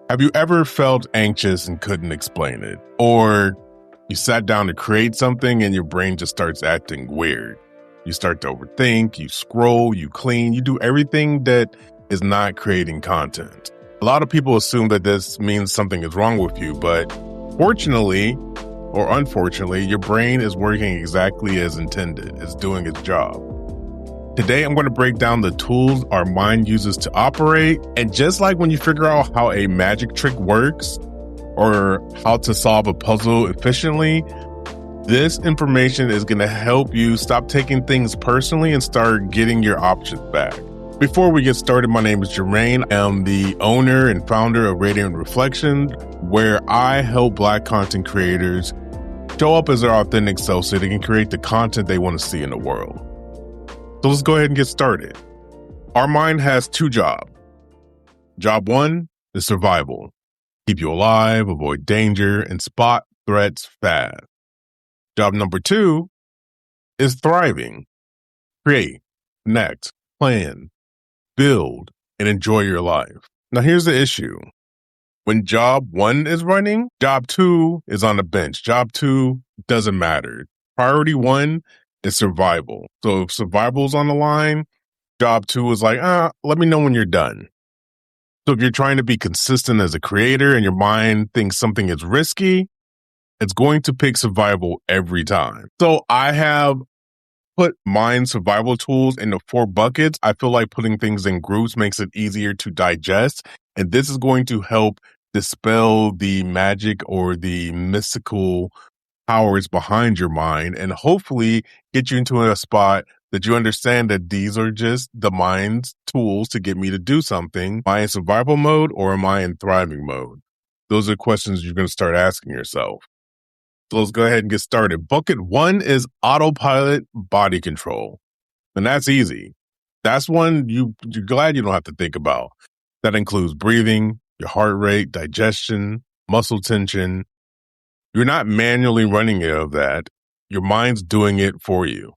Have you ever felt anxious and couldn't explain it? Or you sat down to create something and your brain just starts acting weird? You start to overthink, you scroll, you clean, you do everything that is not creating content. A lot of people assume that this means something is wrong with you, but fortunately or unfortunately, your brain is working exactly as intended. It's doing its job. Today, I'm going to break down the tools our mind uses to operate. And just like when you figure out how a magic trick works or how to solve a puzzle efficiently, this information is going to help you stop taking things personally and start getting your options back. Before we get started, my name is Jermaine. I am the owner and founder of Radiant Reflection, where I help Black content creators show up as their authentic self so they can create the content they want to see in the world. So let's go ahead and get started. Our mind has two jobs. Job one is survival. Keep you alive, avoid danger, and spot threats fast. Job number two is thriving. Create, connect, plan, build, and enjoy your life. Now here's the issue. When job one is running, job two is on the bench. Job two doesn't matter. Priority one is survival. So if survival's on the line, job two is like, let me know when you're done. So if you're trying to be consistent as a creator and your mind thinks something is risky, it's going to pick survival every time. So I have put mind survival tools into 4 buckets. I feel like putting things in groups makes it easier to digest. And this is going to help dispel the magic or the mystical powers behind your mind and hopefully get you into a spot that you understand that these are just the mind's tools to get me to do something. Am I in survival mode or am I in thriving mode? Those are questions you're going to start asking yourself. So let's go ahead and get started. Bucket one is autopilot body control. And that's easy. That's one you're glad you don't have to think about. That includes breathing, your heart rate, digestion, muscle tension. You're not manually running any of that. Your mind's doing it for you.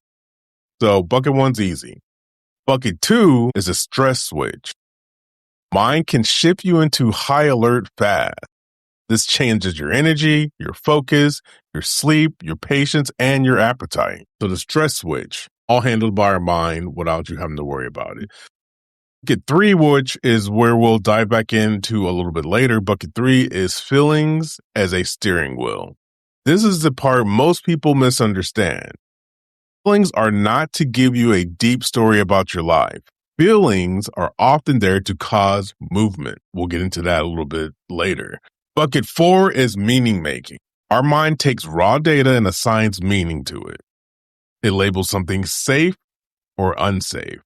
So bucket one's easy. Bucket two is a stress switch. Mind can shift you into high alert fast. This changes your energy, your focus, your sleep, your patience, and your appetite. So the stress switch, all handled by our mind without you having to worry about it. Bucket three, which is where we'll dive back into a little bit later. Bucket three is feelings as a steering wheel. This is the part most people misunderstand. Feelings are not to give you a deep story about your life. Feelings are often there to cause movement. We'll get into that a little bit later. Bucket four is meaning making. Our mind takes raw data and assigns meaning to it. It labels something safe or unsafe.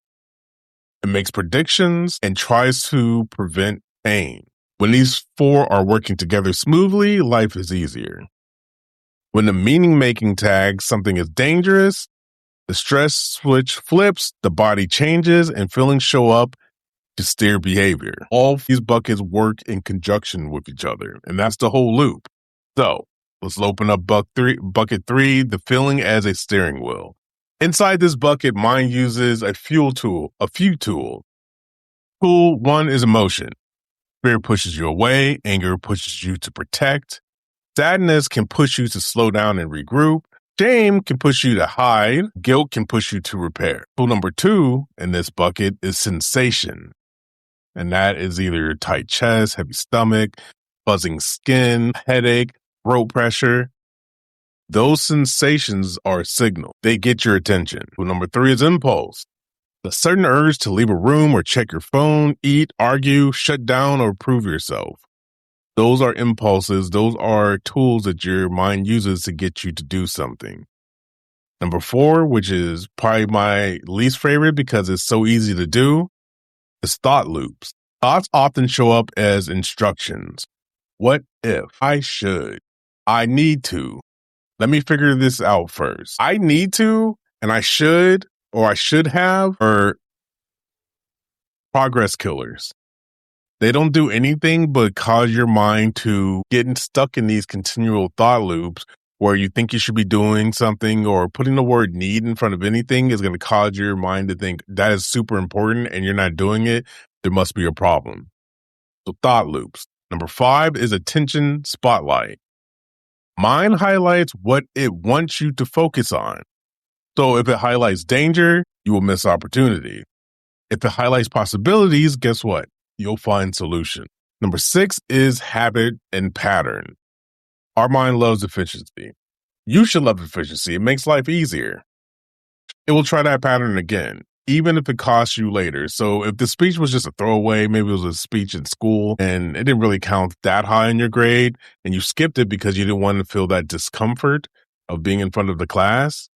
It makes predictions and tries to prevent pain. When these 4 are working together smoothly, life is easier. When the meaning-making tags something is dangerous, the stress switch flips, the body changes, and feelings show up to steer behavior. All these buckets work in conjunction with each other, and that's the whole loop. So let's open up bucket three, the feeling as a steering wheel. Inside this bucket, mind uses a few tools. Tool one is emotion. Fear pushes you away. Anger pushes you to protect. Sadness can push you to slow down and regroup. Shame can push you to hide. Guilt can push you to repair. Tool number 2 in this bucket is sensation. And that is either tight chest, heavy stomach, buzzing skin, headache, throat pressure. Those sensations are a signal. They get your attention. Tool number 3 is impulse. The sudden urge to leave a room or check your phone, eat, argue, shut down, or prove yourself. Those are impulses. Those are tools that your mind uses to get you to do something. Number 4, which is probably my least favorite because it's so easy to do, is thought loops. Thoughts often show up as instructions. What if? I should. I need to. Let me figure this out first. I need to, and I should, or I should have, are progress killers. They don't do anything but cause your mind to get stuck in these continual thought loops where you think you should be doing something, or putting the word need in front of anything is going to cause your mind to think that is super important and you're not doing it. There must be a problem. So thought loops. Number 5 is attention spotlight. Mind highlights what it wants you to focus on. So if it highlights danger, you will miss opportunity. If it highlights possibilities, guess what? You'll find solution. Number 6 is habit and pattern. Our mind loves efficiency. You should love efficiency. It makes life easier. It will try that pattern again, even if it costs you later. So if the speech was just a throwaway, maybe it was a speech in school and it didn't really count that high in your grade, and you skipped it because you didn't want to feel that discomfort of being in front of the class.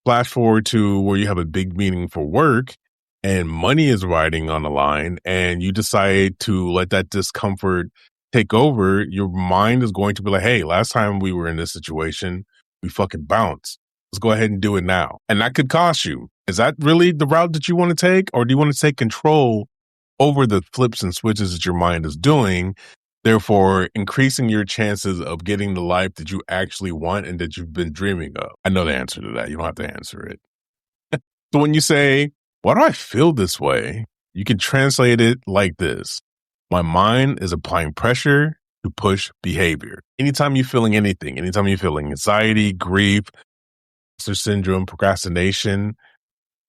Flash forward to where you have a big meeting for work and money is riding on the line, and you decide to let that discomfort take over. Your mind is going to be like, hey, last time we were in this situation, we fucking bounced. Let's go ahead and do it now. And that could cost you. Is that really the route that you want to take? Or do you want to take control over the flips and switches that your mind is doing, therefore increasing your chances of getting the life that you actually want and that you've been dreaming of? I know the answer to that. You don't have to answer it. So when you say, why do I feel this way? You can translate it like this. My mind is applying pressure to push behavior. Anytime you're feeling anything, anytime you're feeling anxiety, grief, imposter syndrome, procrastination,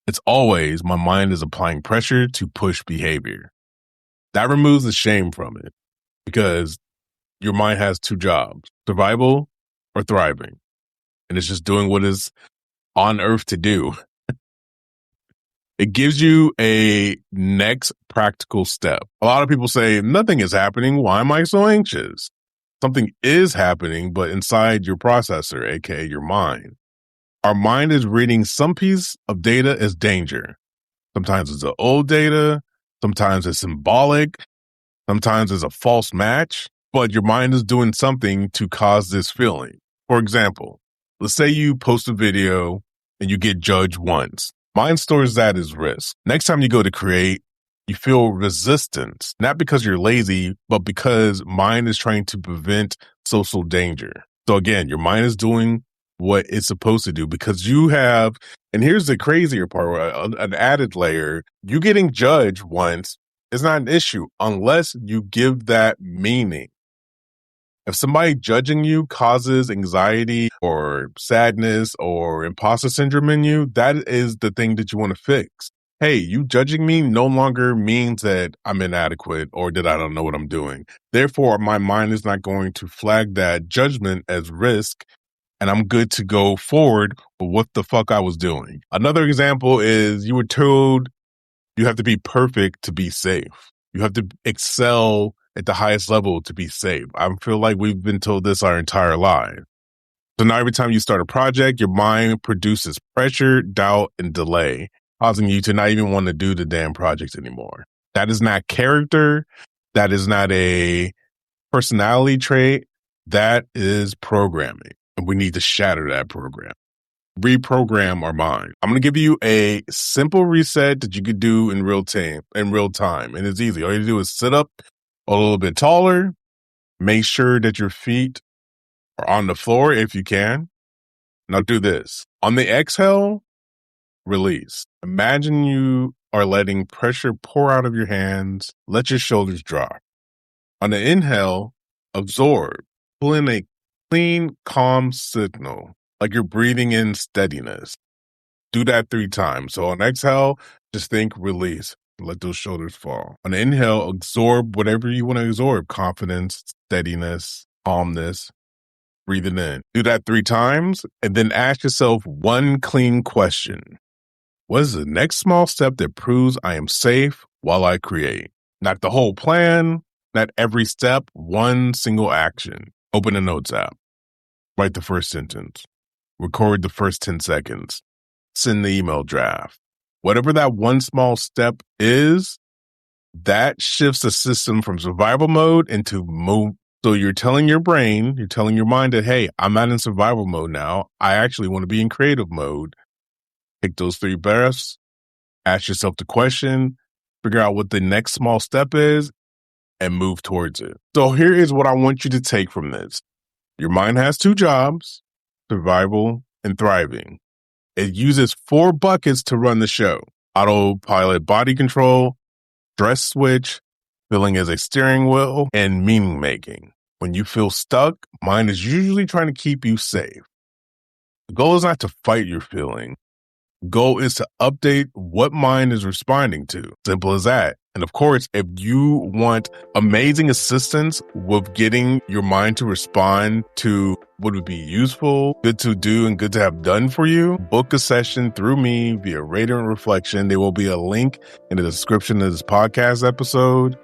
it's always my mind is applying pressure to push behavior. That removes the shame from it because your mind has 2 jobs, survival or thriving. And it's just doing what is on earth to do. It gives you a next practical step. A lot of people say, nothing is happening. Why am I so anxious? Something is happening, but inside your processor, aka your mind. Our mind is reading some piece of data as danger. Sometimes it's old data. Sometimes it's symbolic. Sometimes it's a false match. But your mind is doing something to cause this feeling. For example, let's say you post a video and you get judged once. Mind stores that as risk. Next time you go to create, you feel resistance, not because you're lazy, but because mind is trying to prevent social danger. So again, your mind is doing what it's supposed to do because you have, and here's the crazier part, an added layer, you getting judged once is not an issue unless you give that meaning. If somebody judging you causes anxiety or sadness or imposter syndrome in you, that is the thing that you want to fix. Hey, you judging me no longer means that I'm inadequate or that I don't know what I'm doing. Therefore, my mind is not going to flag that judgment as risk, and I'm good to go forward with what the fuck I was doing. Another example is you were told you have to be perfect to be safe. You have to excel at the highest level to be safe. I feel like we've been told this our entire life. So now every time you start a project, your mind produces pressure, doubt, and delay, causing you to not even want to do the damn project anymore. That is not character. That is not a personality trait. That is programming. And we need to shatter that program. Reprogram our mind. I'm going to give you a simple reset that you could do in real time. And it's easy. All you do is sit up a little bit taller. Make sure that your feet are on the floor if you can. Now do this. On the exhale, release. Imagine you are letting pressure pour out of your hands. Let your shoulders drop. On the inhale, absorb. Pull in a clean, calm signal, like you're breathing in steadiness. Do that 3 times. So on exhale, just think release. Let those shoulders fall. On the inhale, absorb whatever you want to absorb. Confidence, steadiness, calmness. Breathing in. Do that 3 times and then ask yourself one clean question. What is the next small step that proves I am safe while I create? Not the whole plan, not every step, one single action. Open a notes app. Write the first sentence. Record the first 10 seconds. Send the email draft. Whatever that one small step is, that shifts the system from survival mode into move. So you're telling your brain, you're telling your mind that, hey, I'm not in survival mode now. I actually want to be in creative mode. Take those 3 breaths. Ask yourself the question. Figure out what the next small step is and move towards it. So here is what I want you to take from this. Your mind has 2 jobs, survival and thriving. It uses 4 buckets to run the show. Autopilot body control, stress switch, Feeling is a steering wheel and meaning making. When you feel stuck, mind is usually trying to keep you safe. The goal is not to fight your feeling. The goal is to update what mind is responding to. Simple as that. And of course, if you want amazing assistance with getting your mind to respond to what would be useful, good to do, and good to have done for you, book a session through me via Radiant Reflection. There will be a link in the description of this podcast episode.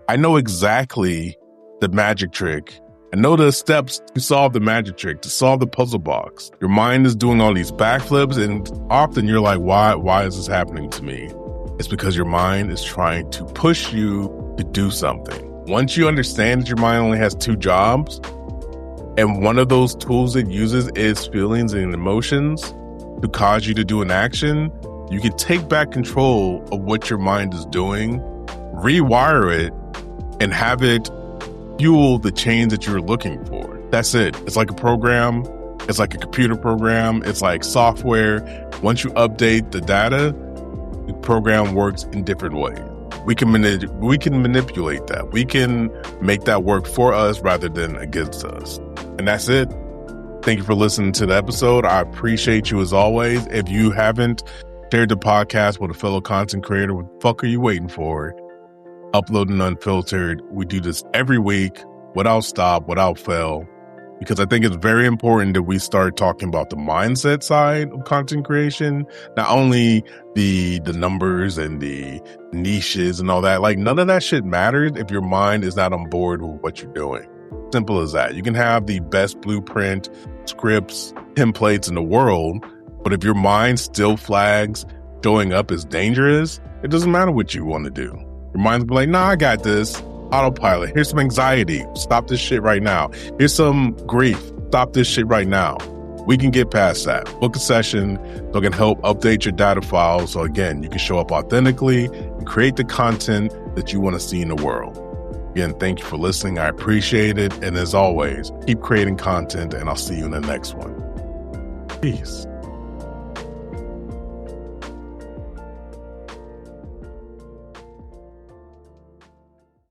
I know exactly the magic trick. I know the steps to solve the magic trick, to solve the puzzle box. Your mind is doing all these backflips, and often you're like, why is this happening to me? It's because your mind is trying to push you to do something. Once you understand that your mind only has two jobs, and one of those tools it uses is feelings and emotions to cause you to do an action, you can take back control of what your mind is doing, rewire it, and have it fuel the change that you're looking for. That's it. It's like a program. It's like a computer program. It's like software. Once you update the data, the program works in different ways. We can manipulate that. We can make that work for us rather than against us. And that's it. Thank you for listening to the episode. I appreciate you as always. If you haven't shared the podcast with a fellow content creator, what the fuck are you waiting for? Uploading Unfiltered. We do this every week without stop, without fail, because I think it's very important that we start talking about the mindset side of content creation, not only the numbers and the niches and all that. Like, none of that shit matters if your mind is not on board with what you're doing. Simple as that. You can have the best blueprint, scripts, templates in the world, but if your mind still flags showing up as dangerous, it doesn't matter what you want to do. Your mind's be like, nah, I got this. Autopilot. Here's some anxiety. Stop this shit right now. Here's some grief. Stop this shit right now. We can get past that. Book a session that can help update your data files. So again, you can show up authentically and create the content that you want to see in the world. Again, thank you for listening. I appreciate it. And as always, keep creating content, and I'll see you in the next one. Peace.